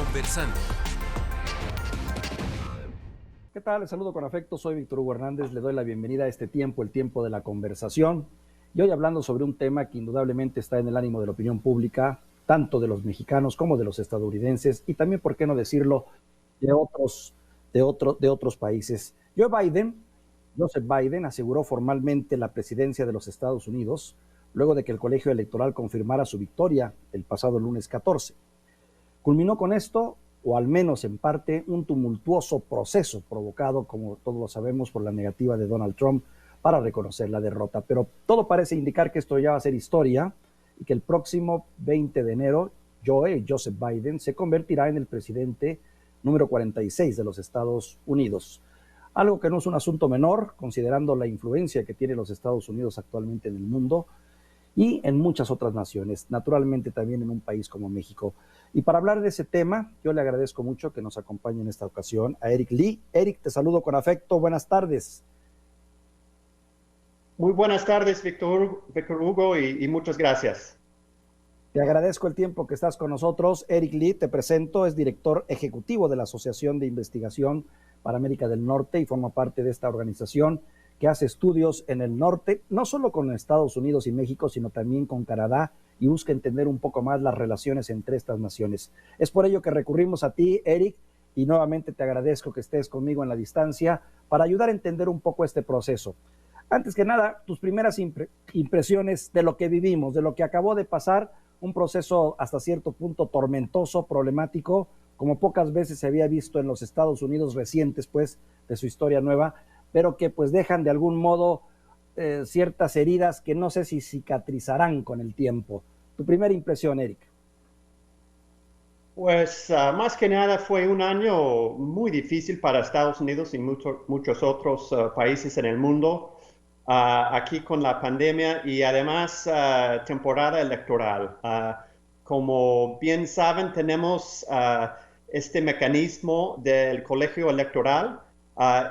Conversando. ¿Qué tal? Les saludo con afecto, soy Víctor Hugo Hernández, le doy la bienvenida a este tiempo, el tiempo de la conversación, y hoy hablando sobre un tema que indudablemente está en el ánimo de la opinión pública, tanto de los mexicanos como de los estadounidenses, y también, por qué no decirlo, de otros países. Joseph Biden, aseguró formalmente la presidencia de los Estados Unidos, luego de que el colegio electoral confirmara su victoria el pasado lunes 14. Culminó con esto, o al menos en parte, un tumultuoso proceso provocado, como todos lo sabemos, por la negativa de Donald Trump para reconocer la derrota. Pero todo parece indicar que esto ya va a ser historia y que el próximo 20 de enero, Joseph Biden se convertirá en el presidente número 46 de los Estados Unidos. Algo que no es un asunto menor, considerando la influencia que tiene los Estados Unidos actualmente en el mundo y en muchas otras naciones, naturalmente también en un país como México. Y para hablar de ese tema, yo le agradezco mucho que nos acompañe en esta ocasión a Eric Lee. Eric, te saludo con afecto. Buenas tardes. Muy buenas tardes, Víctor Hugo, y muchas gracias. Te agradezco el tiempo que estás con nosotros. Eric Lee, te presento, es director ejecutivo de la Asociación de Investigación para América del Norte y forma parte de esta organización que hace estudios en el norte, no solo con Estados Unidos y México, sino también con Canadá, y busca entender un poco más las relaciones entre estas naciones. Es por ello que recurrimos a ti, Eric, y nuevamente te agradezco que estés conmigo en la distancia para ayudar a entender un poco este proceso. Antes que nada, tus primeras impresiones de lo que vivimos, de lo que acabó de pasar, un proceso hasta cierto punto tormentoso, problemático, como pocas veces se había visto en los Estados Unidos recientes, pues, de su historia nueva, pero que pues dejan de algún modo ciertas heridas que no sé si cicatrizarán con el tiempo. Tu primera impresión, Eric. Pues más que nada fue un año muy difícil para Estados Unidos y muchos otros países en el mundo, aquí con la pandemia y además temporada electoral. Como bien saben, tenemos este mecanismo del colegio electoral.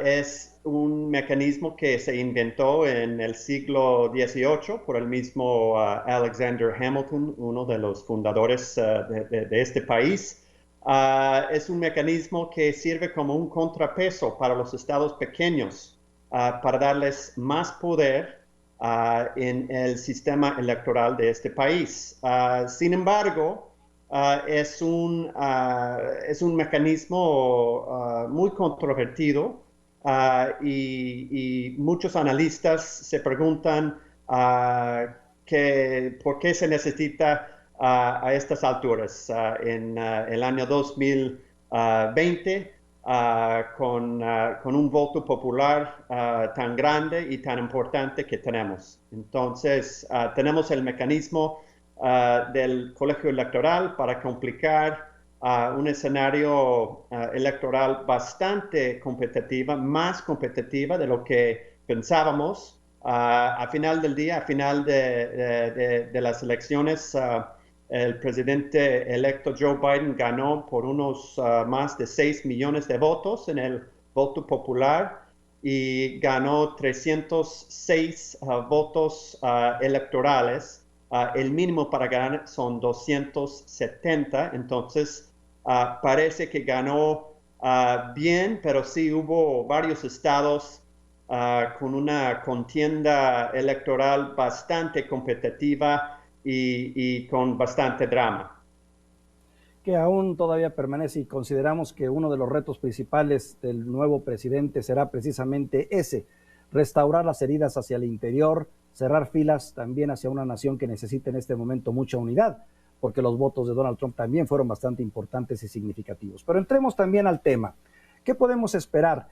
Es un mecanismo que se inventó en el siglo XVIII por el mismo Alexander Hamilton, uno de los fundadores de este país. Es un mecanismo que sirve como un contrapeso para los estados pequeños, para darles más poder en el sistema electoral de este país. Sin embargo, es un mecanismo muy controvertido y muchos analistas se preguntan por qué se necesita a estas alturas, en el año 2020, con un voto popular tan grande y tan importante que tenemos. Entonces, tenemos el mecanismo del colegio electoral para complicar un escenario electoral bastante competitiva, más competitiva de lo que pensábamos. A final del día, a final de las elecciones, el presidente electo Joe Biden ganó por unos más de 6 millones de votos en el voto popular y ganó 306 votos electorales. El mínimo para ganar son 270, entonces parece que ganó bien, pero sí hubo varios estados con una contienda electoral bastante competitiva y con bastante drama. Que aún todavía permanece y consideramos que uno de los retos principales del nuevo presidente será precisamente ese, restaurar las heridas hacia el interior, cerrar filas también hacia una nación que necesita en este momento mucha unidad, porque los votos de Donald Trump también fueron bastante importantes y significativos. Pero entremos también al tema. ¿Qué podemos esperar?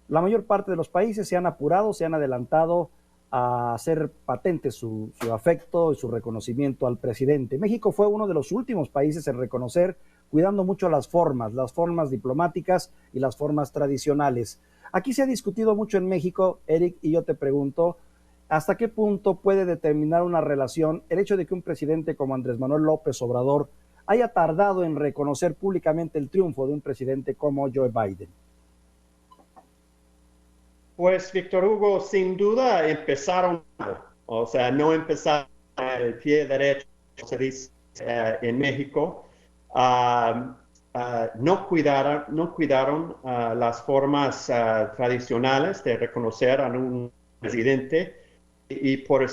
La mayor parte de los países se han apurado, se han adelantado a hacer patente su afecto y su reconocimiento al presidente. México fue uno de los últimos países en reconocer, cuidando mucho las formas diplomáticas y las formas tradicionales. Aquí se ha discutido mucho en México, Eric, y yo te pregunto, ¿hasta qué punto puede determinar una relación el hecho de que un presidente como Andrés Manuel López Obrador haya tardado en reconocer públicamente el triunfo de un presidente como Joe Biden? Pues, Víctor Hugo, sin duda empezaron, o sea, no empezaron el pie derecho, se dice en México. no cuidaron las formas tradicionales de reconocer a un presidente y por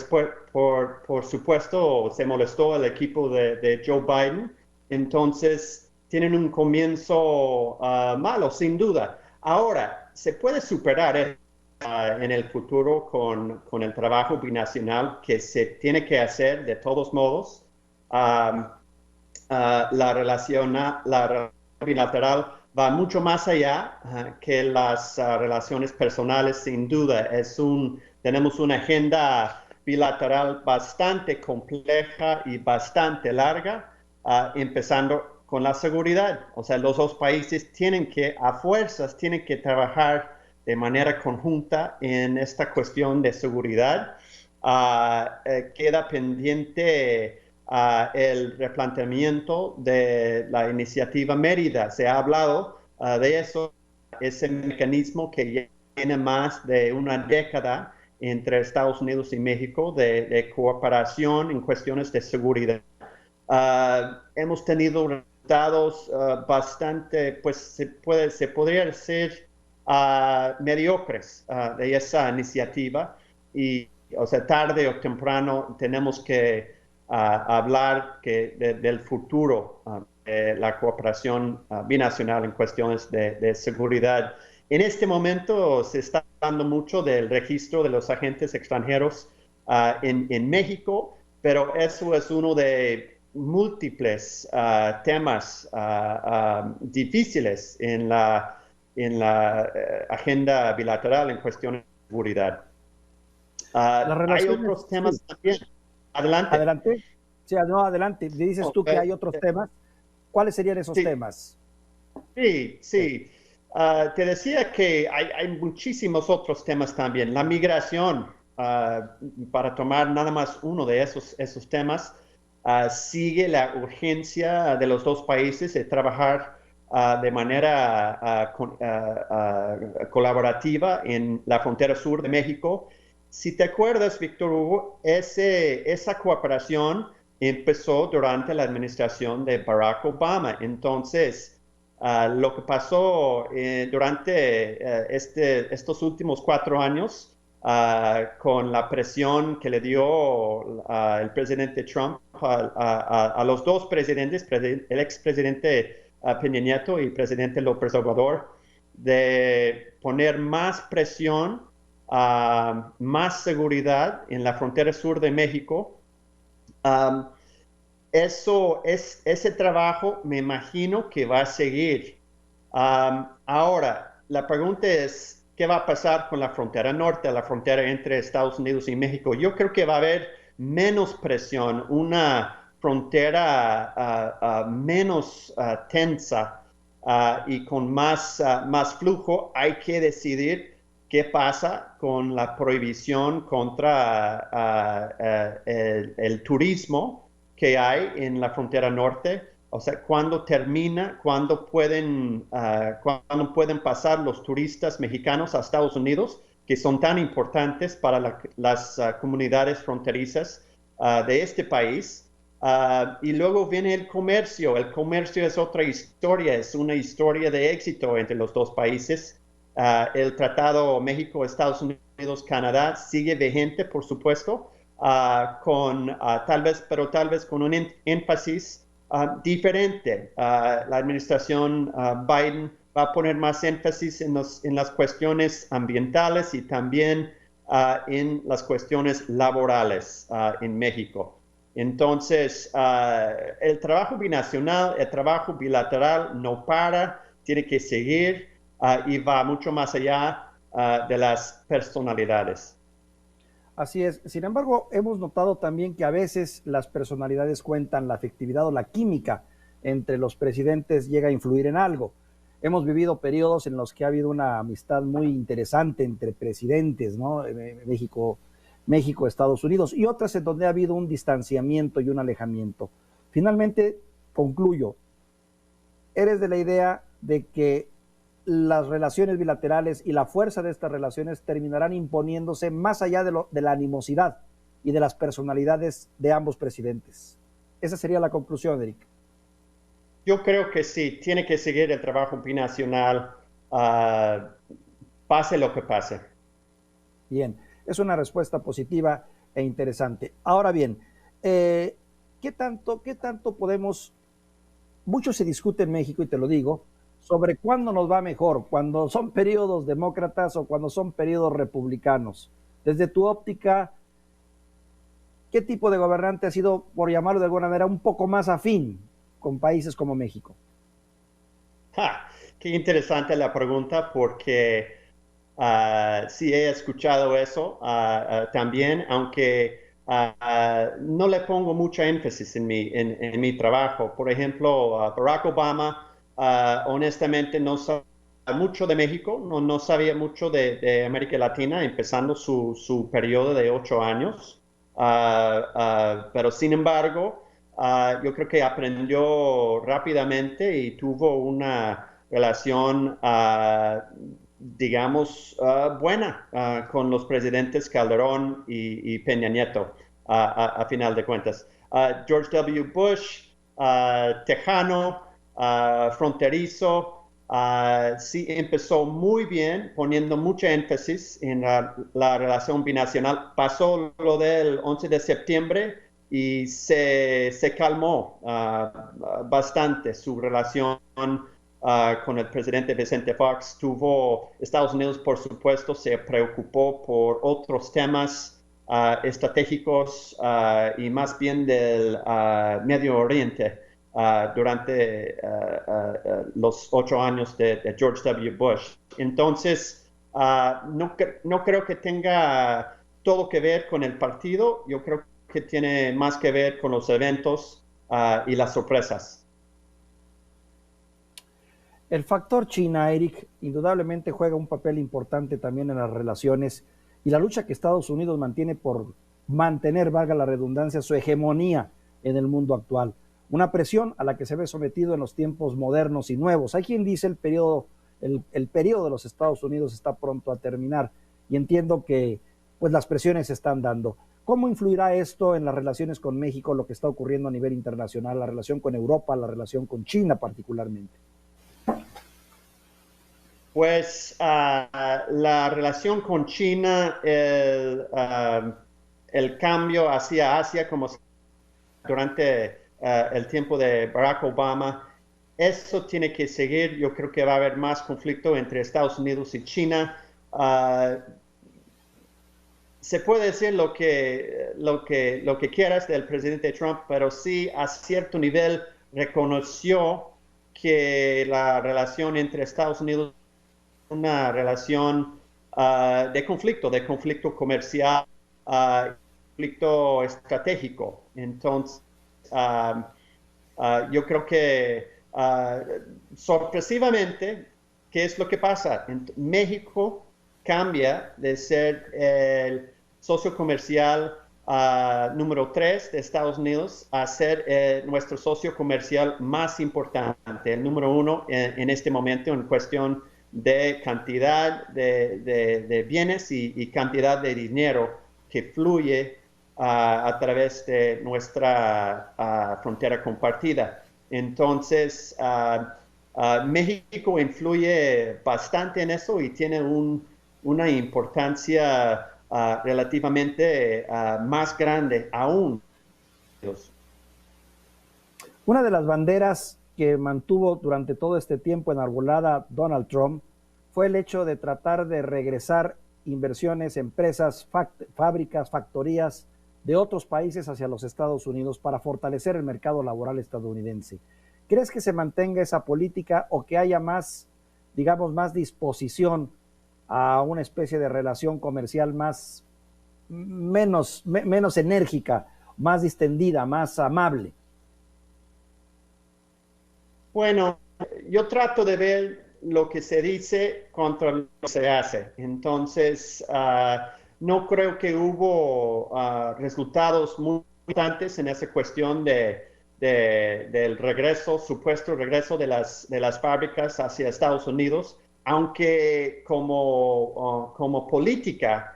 supuesto se molestó el equipo de Joe Biden. Entonces tienen un comienzo malo, sin duda. Ahora, se puede superar en el futuro con el trabajo binacional que se tiene que hacer de todos modos. La relación bilateral va mucho más allá que las relaciones personales, sin duda. Tenemos una agenda bilateral bastante compleja y bastante larga, empezando con la seguridad. O sea, los dos países a fuerzas, tienen que trabajar de manera conjunta en esta cuestión de seguridad. Queda pendiente el replanteamiento de la iniciativa Mérida. Se ha hablado de eso, ese mecanismo que ya tiene más de una década entre Estados Unidos y México de cooperación en cuestiones de seguridad. Hemos tenido resultados bastante, pues se podría decir mediocres de esa iniciativa y, o sea, tarde o temprano tenemos que hablar del futuro de la cooperación binacional en cuestiones de seguridad. En este momento se está hablando mucho del registro de los agentes extranjeros en México, pero eso es uno de múltiples temas difíciles en la agenda bilateral en cuestiones de seguridad. Hay otros temas también. Adelante. Adelante. Sí, no, adelante. Dices tú que hay otros temas. ¿Cuáles serían esos temas? Sí. Te decía que hay muchísimos otros temas también. La migración, para tomar nada más uno de esos temas, sigue la urgencia de los dos países de trabajar de manera colaborativa en la frontera sur de México. Si te acuerdas, Víctor Hugo, esa cooperación empezó durante la administración de Barack Obama. Entonces, lo que pasó durante estos últimos 4 años, con la presión que le dio el presidente Trump a los dos presidentes, el expresidente Peña Nieto y el presidente López Obrador, de poner más presión, más seguridad en la frontera sur de México. Ese trabajo me imagino que va a seguir. Ahora, la pregunta es, ¿qué va a pasar con la frontera norte, la frontera entre Estados Unidos y México? Yo creo que va a haber menos presión, una frontera menos tensa y con más flujo. Hay que decidir qué pasa con la prohibición contra el turismo que hay en la frontera norte. O sea, cuándo termina, cuándo pueden pasar los turistas mexicanos a Estados Unidos, que son tan importantes para las comunidades fronterizas de este país. Y luego viene el comercio. El comercio es otra historia, es una historia de éxito entre los dos países. El Tratado México-Estados Unidos-Canadá sigue vigente, por supuesto, tal vez con un énfasis diferente. La administración Biden va a poner más énfasis en las cuestiones ambientales y también en las cuestiones laborales en México. Entonces, el trabajo binacional, el trabajo bilateral no para, tiene que seguir y va mucho más allá de las personalidades. Así es. Sin embargo, hemos notado también que a veces las personalidades cuentan, la afectividad o la química entre los presidentes llega a influir en algo. Hemos vivido periodos en los que ha habido una amistad muy interesante entre presidentes, ¿no? México, Estados Unidos, y otras en donde ha habido un distanciamiento y un alejamiento. Finalmente, concluyo. ¿Eres de la idea de que las relaciones bilaterales y la fuerza de estas relaciones terminarán imponiéndose más allá de la animosidad y de las personalidades de ambos presidentes? Esa sería la conclusión, Eric. Yo creo que sí, tiene que seguir el trabajo binacional, uh, pase lo que pase. Bien, es una respuesta positiva e interesante. Ahora bien, eh, qué tanto podemos, mucho se discute en México, y te lo digo, sobre cuándo nos va mejor, cuando son periodos demócratas o cuando son periodos republicanos? Desde tu óptica, ¿qué tipo de gobernante ha sido, por llamarlo de alguna manera, un poco más afín con países como México? Ja, qué interesante la pregunta porque sí he escuchado eso también, aunque no le pongo mucha énfasis en mi trabajo. Por ejemplo, Barack Obama, honestamente no sabía mucho de México, no sabía mucho de América Latina, empezando su periodo de 8 años. Pero sin embargo, yo creo que aprendió rápidamente y tuvo una relación, digamos, buena con los presidentes Calderón y Peña Nieto, a final de cuentas. George W. Bush, tejano, fronterizo, sí empezó muy bien, poniendo mucho énfasis en la relación binacional. Pasó lo del 11 de septiembre y se calmó bastante su relación con el presidente Vicente Fox. Estados Unidos, por supuesto, se preocupó por otros temas estratégicos y más bien del Medio Oriente durante los 8 años de George W. Bush. Entonces, no creo que tenga todo que ver con el partido, yo creo que tiene más que ver con los eventos y las sorpresas. El factor China, Eric, indudablemente juega un papel importante también en las relaciones y la lucha que Estados Unidos mantiene por mantener, valga la redundancia, su hegemonía en el mundo actual. Una presión a la que se ve sometido en los tiempos modernos y nuevos. Hay quien dice el periodo de los Estados Unidos está pronto a terminar y entiendo que pues las presiones se están dando. ¿Cómo influirá esto en las relaciones con México, lo que está ocurriendo a nivel internacional, la relación con Europa, la relación con China particularmente? Pues la relación con China, el cambio hacia Asia, como durante el tiempo de Barack Obama, eso tiene que seguir. Yo creo que va a haber más conflicto entre Estados Unidos y China. Se puede decir lo que quieras del presidente Trump, pero sí a cierto nivel reconoció que la relación entre Estados Unidos es una relación de conflicto comercial, conflicto estratégico. Entonces, yo creo que sorpresivamente, ¿qué es lo que pasa? México cambia de ser el socio comercial número 3 de Estados Unidos a ser nuestro socio comercial más importante, el número 1 en este momento en cuestión de cantidad de bienes y cantidad de dinero que fluye a través de nuestra frontera compartida. Entonces, México influye bastante en eso y tiene una importancia relativamente más grande aún. Una de las banderas que mantuvo durante todo este tiempo enarbolada Donald Trump fue el hecho de tratar de regresar inversiones, empresas, fábricas, factorías de otros países hacia los Estados Unidos para fortalecer el mercado laboral estadounidense. ¿Crees que se mantenga esa política o que haya más, digamos, más disposición a una especie de relación comercial menos enérgica, más distendida, más amable? Bueno, yo trato de ver lo que se dice contra lo que se hace. Entonces, no creo que hubo resultados muy importantes en esa cuestión del regreso, supuesto regreso de las fábricas hacia Estados Unidos, aunque como política,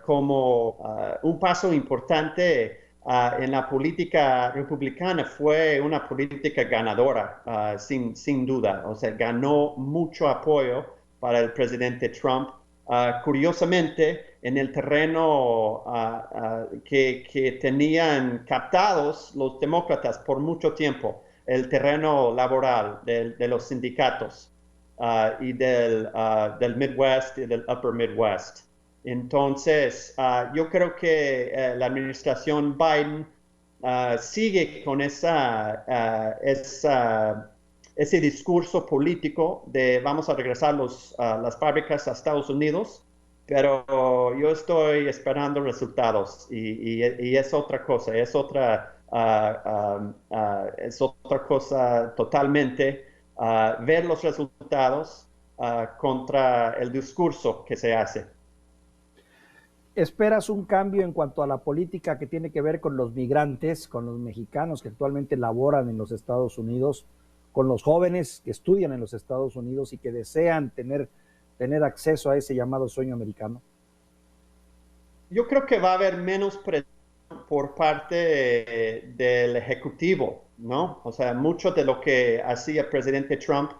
como un paso importante, en la política republicana fue una política ganadora, sin duda. O sea, ganó mucho apoyo para el presidente Trump. Curiosamente, en el terreno que tenían captados los demócratas por mucho tiempo, el terreno laboral de los sindicatos y del Midwest y del Upper Midwest. Entonces, yo creo que la administración Biden sigue con ese discurso político de vamos a regresar las fábricas a Estados Unidos, pero yo estoy esperando resultados y es otra cosa, es otra cosa totalmente ver los resultados contra el discurso que se hace. ¿Esperas un cambio en cuanto a la política que tiene que ver con los migrantes, con los mexicanos que actualmente laboran en los Estados Unidos, con los jóvenes que estudian en los Estados Unidos y que desean tener acceso a ese llamado sueño americano? Yo creo que va a haber menos presión por parte del Ejecutivo, ¿no? O sea, mucho de lo que hacía el presidente Trump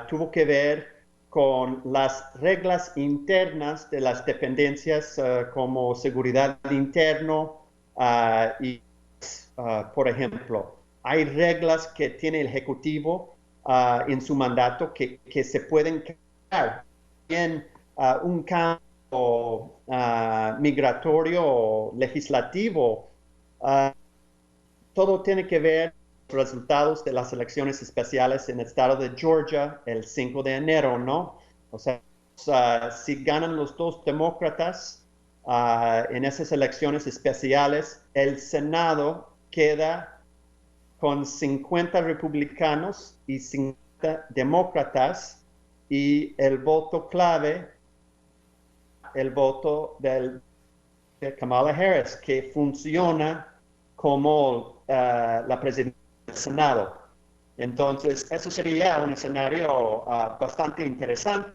tuvo que ver con las reglas internas de las dependencias como seguridad interno por ejemplo, hay reglas que tiene el Ejecutivo en su mandato que se pueden cambiar en un cambio migratorio o legislativo. Todo tiene que ver con los resultados de las elecciones especiales en el estado de Georgia el 5 de enero, ¿no? O sea, si ganan los dos demócratas en esas elecciones especiales, el Senado queda con 50 republicanos y 50 demócratas y el voto clave, el voto de Kamala Harris, que funciona como la presidenta del Senado. Entonces, eso sería un escenario bastante interesante,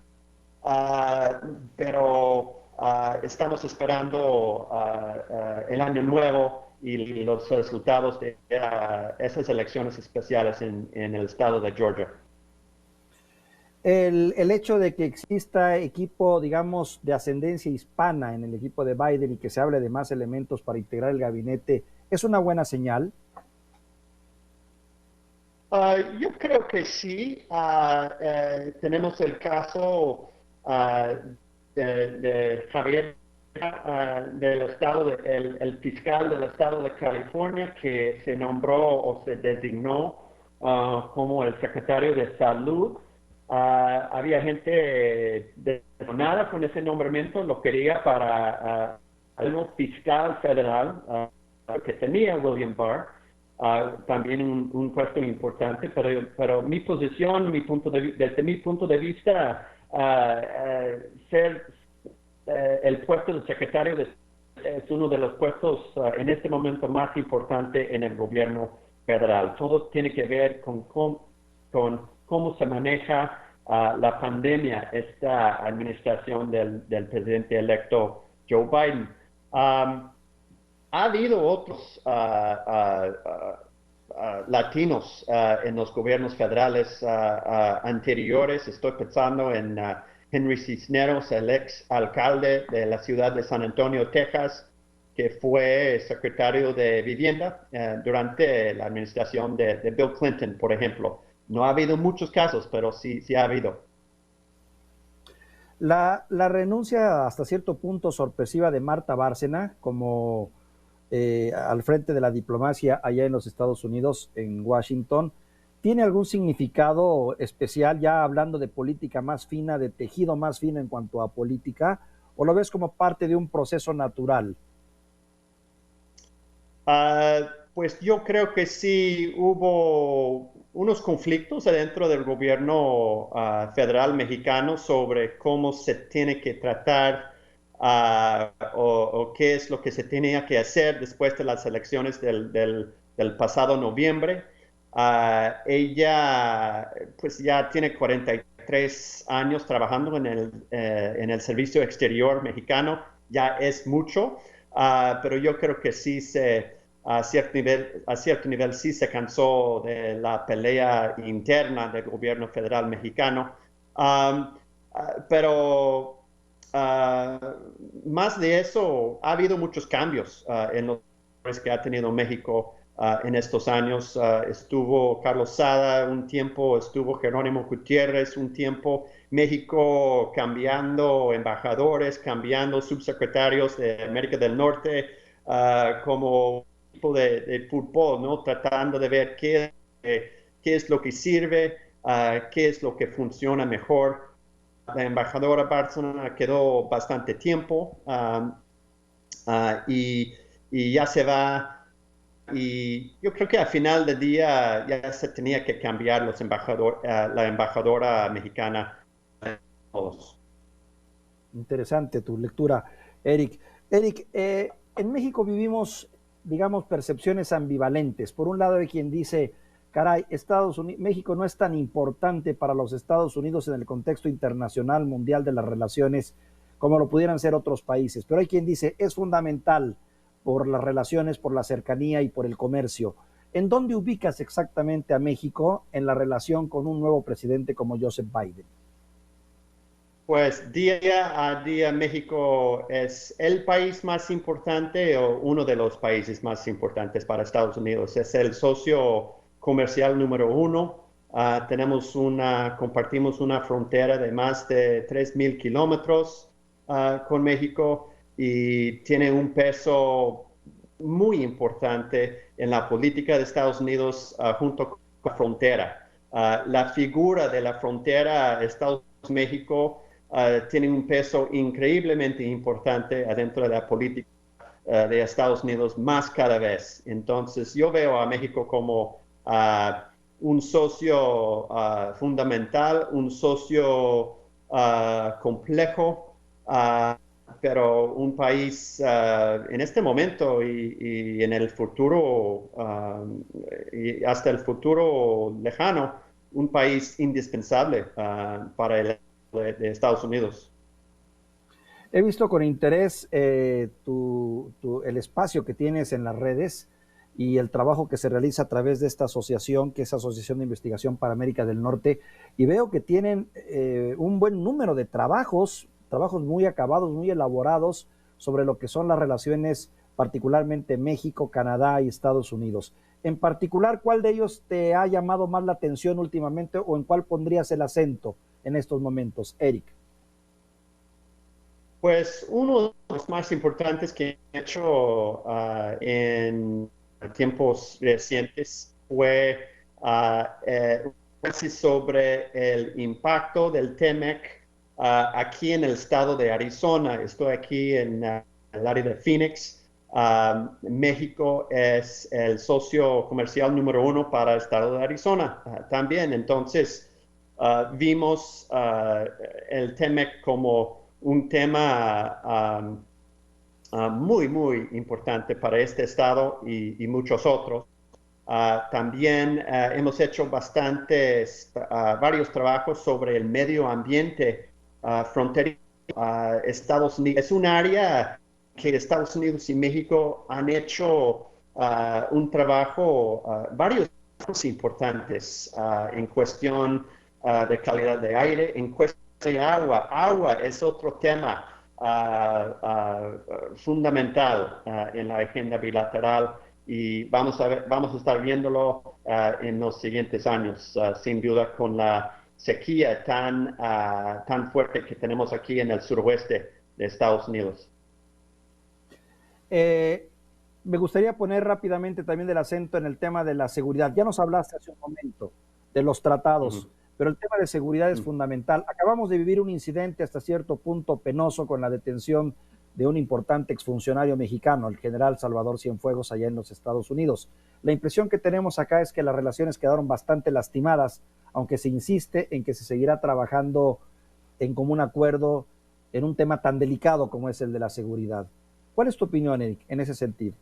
pero estamos esperando el año nuevo y los resultados de esas elecciones especiales en el estado de Georgia. El hecho de que exista equipo, digamos, de ascendencia hispana en el equipo de Biden y que se hable de más elementos para integrar el gabinete, ¿es una buena señal? Yo creo que sí. Tenemos el caso de Javier del estado, el fiscal del estado de California, que se nombró o se designó como el secretario de salud. Había gente decepcionada con ese nombramiento, lo quería para el fiscal federal que tenía William Barr. También un puesto importante, pero mi posición, desde mi punto de vista, ser el puesto de secretario es uno de los puestos en este momento más importante en el gobierno federal. Todo tiene que ver con cómo se maneja la pandemia, esta administración del presidente electo Joe Biden. Ha habido otros latinos en los gobiernos federales anteriores. Estoy pensando en Henry Cisneros, el ex alcalde de la ciudad de San Antonio, Texas, que fue secretario de Vivienda durante la administración de Bill Clinton, por ejemplo. No ha habido muchos casos, pero sí ha habido. La renuncia hasta cierto punto sorpresiva de Marta Bárcena como al frente de la diplomacia allá en los Estados Unidos, en Washington, ¿tiene algún significado especial ya hablando de política más fina, de tejido más fino en cuanto a política, o lo ves como parte de un proceso natural? Pues yo creo que sí hubo unos conflictos dentro del gobierno federal mexicano sobre cómo se tiene que tratar o qué es lo que se tenía que hacer después de las elecciones del pasado noviembre. Ella pues ya tiene 43 años trabajando en el servicio exterior mexicano, ya es mucho, pero yo creo que sí se a cierto nivel sí se cansó de la pelea interna del gobierno federal mexicano. Pero más de eso, ha habido muchos cambios en los que ha tenido México en estos años. Estuvo Carlos Sada un tiempo, estuvo Jerónimo Gutiérrez un tiempo, México cambiando embajadores, cambiando subsecretarios de América del Norte, como tipo de fútbol, ¿no? Tratando de ver qué es lo que sirve, qué es lo que funciona mejor. La embajadora Barcelona quedó bastante tiempo y ya se va. Y yo creo que al final del día ya se tenía que cambiar la embajadora mexicana. Todos. Interesante tu lectura, Eric. Eric, en México vivimos, digamos, percepciones ambivalentes. Por un lado hay quien dice, caray, México no es tan importante para los Estados Unidos en el contexto internacional mundial de las relaciones como lo pudieran ser otros países. Pero hay quien dice, es fundamental por las relaciones, por la cercanía y por el comercio. ¿En dónde ubicas exactamente a México en la relación con un nuevo presidente como Joseph Biden? Pues día a día México es el país más importante o uno de los países más importantes para Estados Unidos. Es el socio comercial número uno. Compartimos una frontera de más de 3,000 kilómetros con México y tiene un peso muy importante en la política de Estados Unidos junto con la frontera. La figura de la frontera Estados Unidos-México tiene un peso increíblemente importante adentro de la política de Estados Unidos más cada vez. Entonces yo veo a México como un socio fundamental, un socio complejo, pero un país en este momento y en el futuro, y hasta el futuro lejano, un país indispensable para el de Estados Unidos. He visto con interés el espacio que tienes en las redes y el trabajo que se realiza a través de esta asociación, que es Asociación de Investigación para América del Norte, y veo que tienen un buen número de trabajos muy acabados, muy elaborados sobre lo que son las relaciones, particularmente México, Canadá y Estados Unidos. En particular, ¿cuál de ellos te ha llamado más la atención últimamente o en cuál pondrías el acento en estos momentos, Eric? Pues uno de los más importantes que he hecho en tiempos recientes fue sobre el impacto del TEMEC aquí en el estado de Arizona. Estoy aquí en el área de Phoenix. México es el socio comercial número uno para el estado de Arizona también. Entonces, vimos el TEMEC como un tema muy, muy importante para este estado y muchos otros. También hemos hecho varios trabajos sobre el medio ambiente fronterizo. Estados Unidos es un área que Estados Unidos y México han hecho un trabajo, varios trabajos importantes en cuestión de calidad de aire, en cuestión de agua. Agua es otro tema fundamental en la agenda bilateral y vamos a estar viéndolo en los siguientes años, sin duda, con la sequía tan fuerte que tenemos aquí en el suroeste de Estados Unidos. Me gustaría poner rápidamente también el acento en el tema de la seguridad. Ya nos hablaste hace un momento de los tratados, pero el tema de seguridad es fundamental. Acabamos de vivir un incidente hasta cierto punto penoso con la detención de un importante exfuncionario mexicano, el general Salvador Cienfuegos, allá en los Estados Unidos. La impresión que tenemos acá es que las relaciones quedaron bastante lastimadas, aunque se insiste en que se seguirá trabajando en común acuerdo en un tema tan delicado como es el de la seguridad. ¿Cuál es tu opinión, Eric, en ese sentido?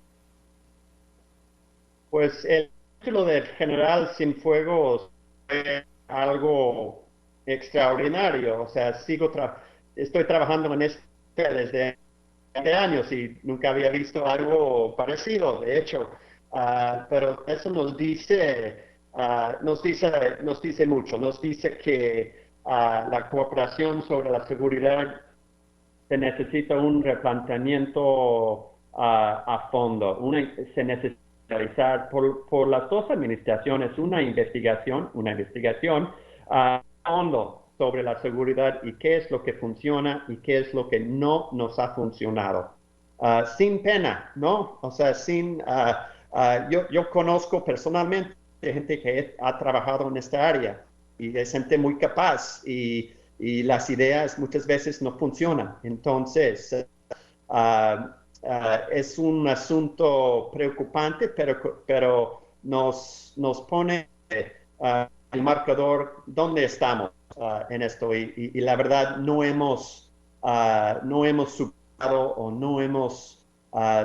Pues el título del general Cienfuegos fue algo extraordinario. O sea, estoy trabajando en esto desde 20 años y nunca había visto algo parecido. De hecho, pero eso nos dice mucho, nos dice que la cooperación sobre la seguridad se necesita un replanteamiento a fondo, se necesita realizar por las dos administraciones una investigación a fondo sobre la seguridad y qué es lo que funciona y qué es lo que no nos ha funcionado. Sin pena, ¿no? O sea, yo conozco personalmente gente que ha trabajado en esta área y es gente muy capaz y las ideas muchas veces no funcionan. Entonces, es un asunto preocupante, pero nos pone el marcador dónde estamos en esto y la verdad no hemos superado o no hemos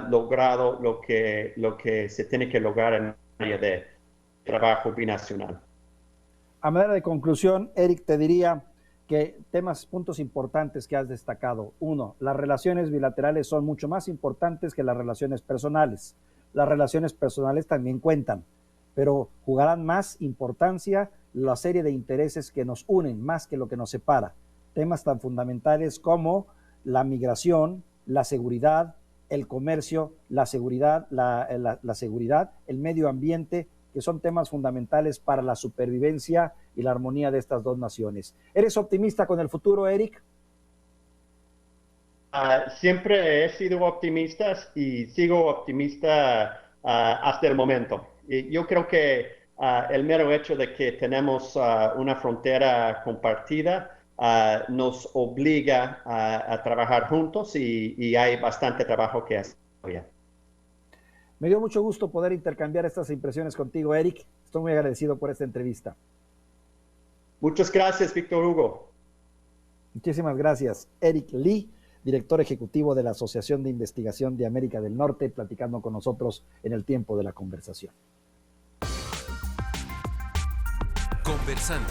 logrado lo que se tiene que lograr en el área de trabajo binacional. A manera de conclusión, Eric, te diría que puntos importantes que has destacado. Uno, las relaciones bilaterales son mucho más importantes que las relaciones personales. Las relaciones personales también cuentan, pero jugarán más importancia la serie de intereses que nos unen más que lo que nos separa. Temas tan fundamentales como la migración, la seguridad, el comercio, la seguridad, el medio ambiente, que son temas fundamentales para la supervivencia y la armonía de estas dos naciones. ¿Eres optimista con el futuro, Eric? Siempre he sido optimista y sigo optimista hasta el momento. Y yo creo que el mero hecho de que tenemos una frontera compartida nos obliga a trabajar juntos y hay bastante trabajo que hacer todavía. Me dio mucho gusto poder intercambiar estas impresiones contigo, Eric. Estoy muy agradecido por esta entrevista. Muchas gracias, Víctor Hugo. Muchísimas gracias. Eric Lee, director ejecutivo de la Asociación de Investigación de América del Norte, platicando con nosotros en el tiempo de la conversación. Conversando.